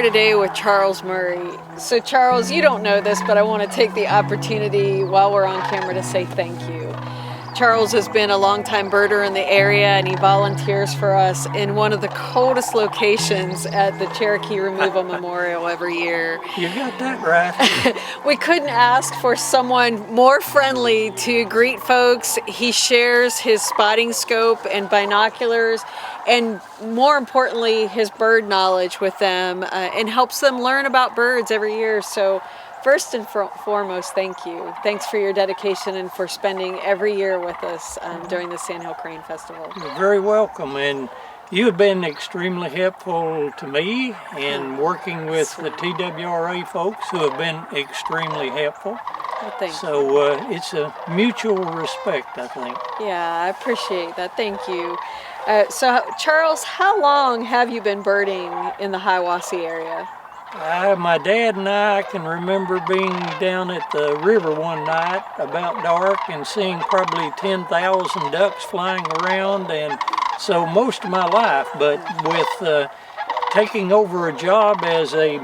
today with Charles Murray. So Charles, you don't know this, but I want to take the opportunity while we're on camera to say thank you. Charles has been a longtime birder in the area, and he volunteers for us in one of the coldest locations at the Cherokee Removal Memorial every year. You got that right. We couldn't ask for someone more friendly to greet folks. He shares his spotting scope and binoculars, and more importantly, his bird knowledge with them, and helps them learn about birds every year. So first and foremost, thank you. Thanks for your dedication and for spending every year with us during the Sandhill Crane Festival. You're very welcome, and you have been extremely helpful to me in working with the TWRA folks, who have been extremely helpful. Well, so it's a mutual respect, I think. Yeah, I appreciate that. Thank you. So Charles, how long have you been birding in the Hiawassee area? My dad and I can remember being down at the river one night about dark and seeing probably 10,000 ducks flying around, and so most of my life. But with taking over a job as a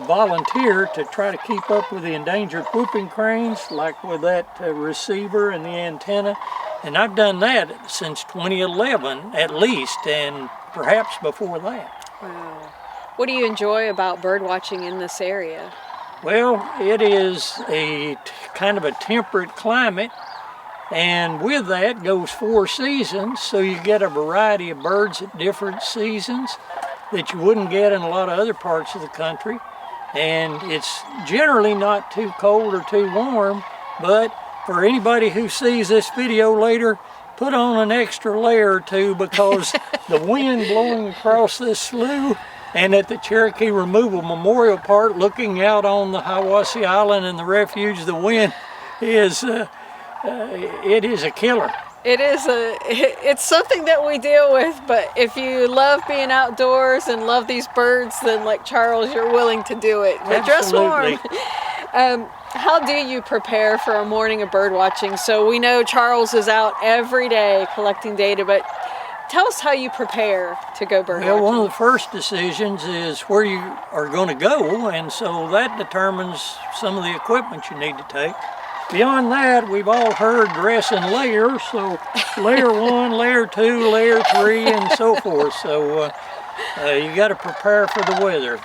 volunteer to try to keep up with the endangered whooping cranes, like with that receiver and the antenna, and I've done that since 2011 at least, and perhaps before that. Wow. What do you enjoy about bird watching in this area? Well, it is a kind of a temperate climate, and with that goes 4 seasons, so you get a variety of birds at different seasons that you wouldn't get in a lot of other parts of the country. And it's generally not too cold or too warm, but for anybody who sees this video later, put on an extra layer or two, because the wind blowing across this slough and at the Cherokee Removal Memorial Park, looking out on the Hiawassee Island and the Refuge, the wind is it is a killer. It's something that we deal with, but if you love being outdoors and love these birds, then like Charles, you're willing to do it. But dress warm. How do you prepare for a morning of bird watching? So we know Charles is out every day collecting data, but tell us how you prepare to go bird watching. Well, one of the first decisions is where you are going to go, and so that determines some of the equipment you need to take. Beyond that, we've all heard dress in layers, so layer 1, layer 2, layer 3, and so forth. So you got to prepare for the weather.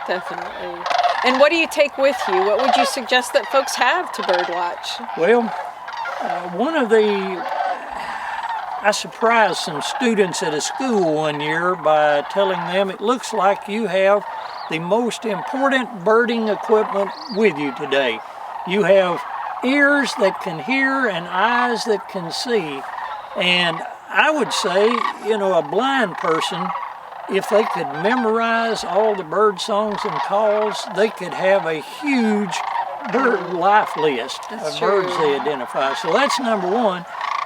Definitely. And what do you take with you? What would you suggest that folks have to bird watch? Well, I surprised some students at a school one year by telling them it looks like you have the most important birding equipment with you today. You have ears that can hear and eyes that can see. And I would say, a blind person, if they could memorize all the bird songs and calls, they could have a huge bird life list of birds they identify. So that's number one.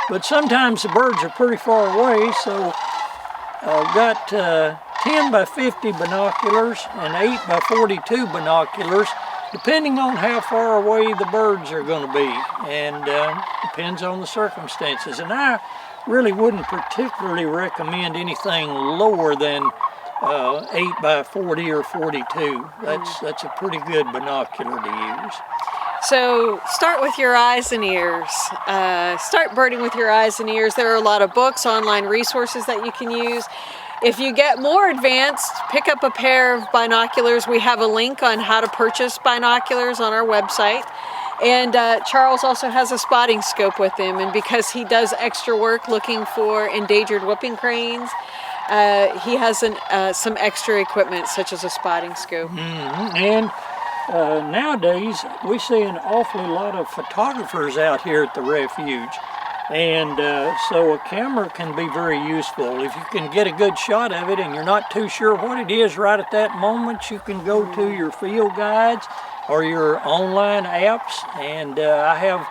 But sometimes the birds are pretty far away, so I've got 10 by 50 binoculars and 8 by 42 binoculars, depending on how far away the birds are going to be, and depends on the circumstances. And I really wouldn't particularly recommend anything lower than 8 by 40 or 42. That's a pretty good binocular to use. So start with your eyes and ears. Start birding with your eyes and ears. There are a lot of books, online resources that you can use. If you get more advanced, pick up a pair of binoculars. We have a link on how to purchase binoculars on our website. And Charles also has a spotting scope with him, and because he does extra work looking for endangered whooping cranes, he has some extra equipment such as a spotting scope. Mm-hmm. And nowadays we see an awfully lot of photographers out here at the Refuge, and so a camera can be very useful. If you can get a good shot of it and you're not too sure what it is right at that moment, you can go to your field guides or your online apps, and I have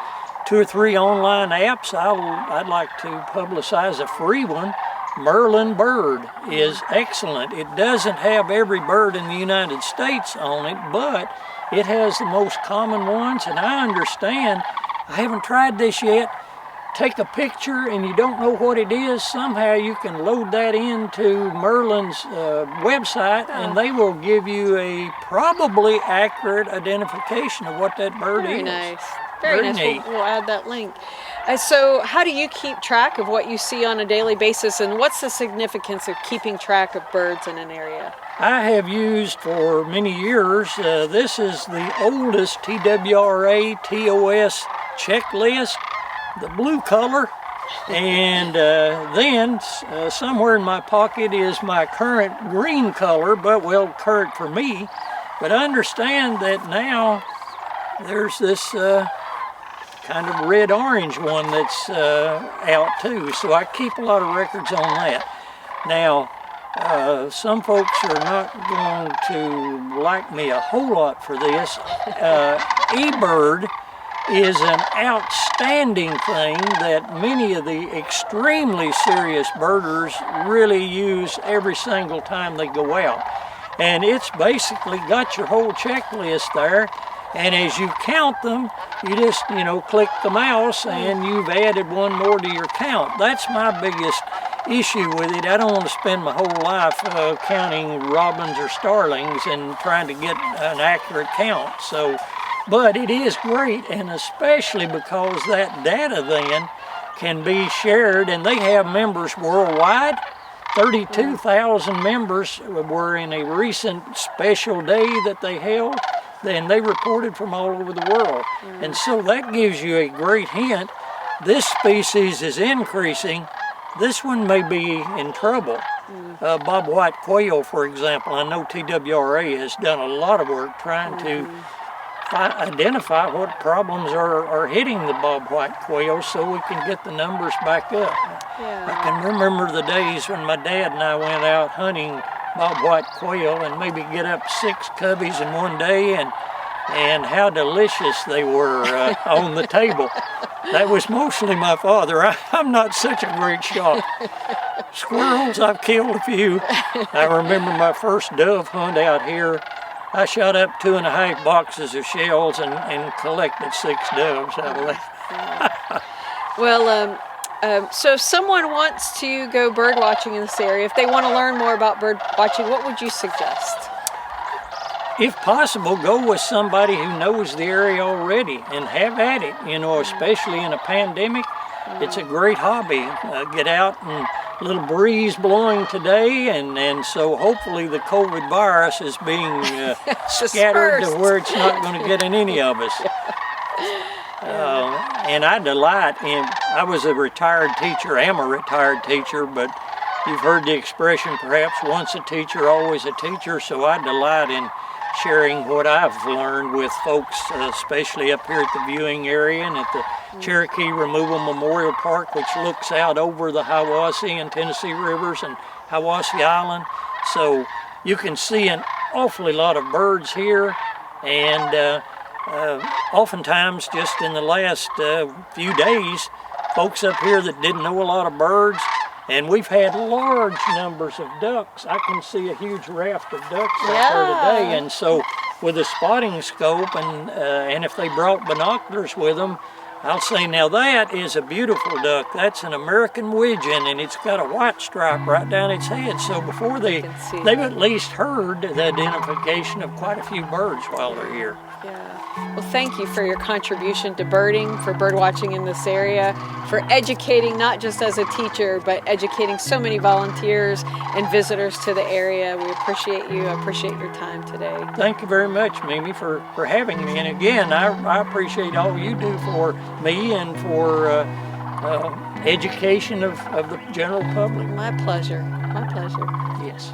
2 or 3 online apps. I'd like to publicize a free one. Merlin Bird is excellent. It doesn't have every bird in the United States on it, but it has the most common ones, and I understand, I haven't tried this yet, take a picture and you don't know what it is, somehow you can load that into Merlin's website, and they will give you a probably accurate identification of what that bird Very is. nice. Very nice. neat. We'll add that link. So how do you keep track of what you see on a daily basis, and what's the significance of keeping track of birds in an area? I have used for many years, this is the oldest TWRA TOS checklist, the blue color, and then somewhere in my pocket is my current green color, but well, current for me. But I understand that now there's this kind of red-orange one that's out too, so I keep a lot of records on that. Now, some folks are not going to like me a whole lot for this. eBird is an outstanding thing that many of the extremely serious birders really use every single time they go out. And it's basically got your whole checklist there. And as you count them, you just, click the mouse and you've added one more to your count. That's my biggest issue with it. I don't want to spend my whole life counting robins or starlings and trying to get an accurate count. But it is great, and especially because that data then can be shared, and they have members worldwide. 32,000 members were in a recent special day that they held, and they reported from all over the world. And so that gives you a great hint. This species is increasing. This one may be in trouble. Bob White Quail, for example, I know TWRA has done a lot of work trying to identify what problems are hitting the Bob White Quail so we can get the numbers back up. Yeah. I can remember the days when my dad and I went out hunting Bob White Quail and maybe get up 6 cubbies in one day, and how delicious they were on the table. That was mostly my father. I'm not such a great shot. Squirrels, I've killed a few. I remember my first dove hunt out here. I shot up 2.5 boxes of shells and collected 6 doves out of that. Well, so if someone wants to go bird watching in this area, if they want to learn more about bird watching, what would you suggest? If possible, go with somebody who knows the area already and have at it, especially in a pandemic. It's a great hobby. Get out, and a little breeze blowing today, and so hopefully the COVID virus is being scattered to where it's not going to get in any of us. And I delight in, I was a retired teacher, am a retired teacher, but you've heard the expression perhaps, once a teacher, always a teacher, so I delight in sharing what I've learned with folks, especially up here at the viewing area and at the Cherokee Removal Memorial Park, which looks out over the Hiwassee and Tennessee rivers and Hiwassee Island. So you can see an awfully lot of birds here, and oftentimes just in the last few days, folks up here that didn't know a lot of birds, and we've had large numbers of ducks. I can see a huge raft of ducks out there today, and so with a spotting scope, and if they brought binoculars with them, I'll say, now that is a beautiful duck. That's an American widgeon, and it's got a white stripe right down its head. So before they've at least heard the identification of quite a few birds while they're here. Yeah. Well, thank you for your contribution to birding, for bird watching in this area, for educating, not just as a teacher, but educating so many volunteers and visitors to the area. We appreciate you. I appreciate your time today. Thank you very much, Mimi, for having me. And again, I appreciate all you do for me and for education of the general public. My pleasure. My pleasure. Yes.